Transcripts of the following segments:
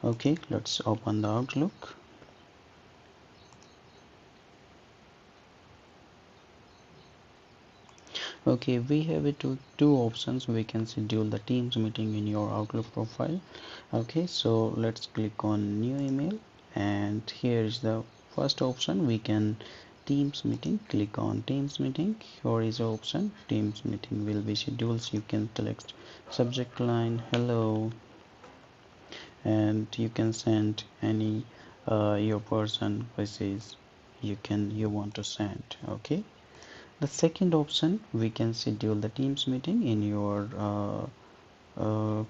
Okay, let's open the Outlook. Okay, we have two options. We can schedule the Teams meeting in your Outlook profile. Okay, so let's click on new email, and here is the first option. We can Teams meeting. Click on Teams meeting. Here is the option Teams meeting will be scheduled. You can select subject line hello, and you can send any your person message you want to send. Okay, the second option, we can schedule the Teams meeting in your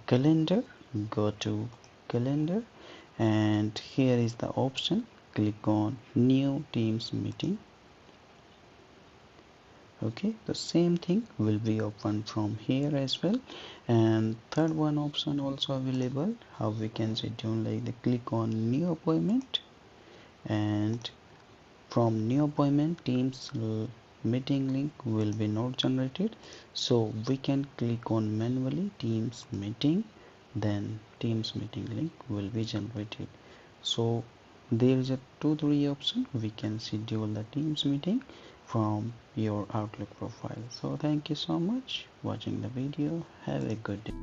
calendar. Go to calendar, and here is the option. Click on new Teams meeting. Okay, the same thing will be open from here as well. And third one option also available, how we can schedule, like the click on new appointment, and from new appointment Teams meeting link will be not generated, so we can click on manually Teams meeting, then Teams meeting link will be generated. So there is a 2 3 option we can schedule the Teams meeting from your Outlook profile. So thank you so much watching the video. Have a good day.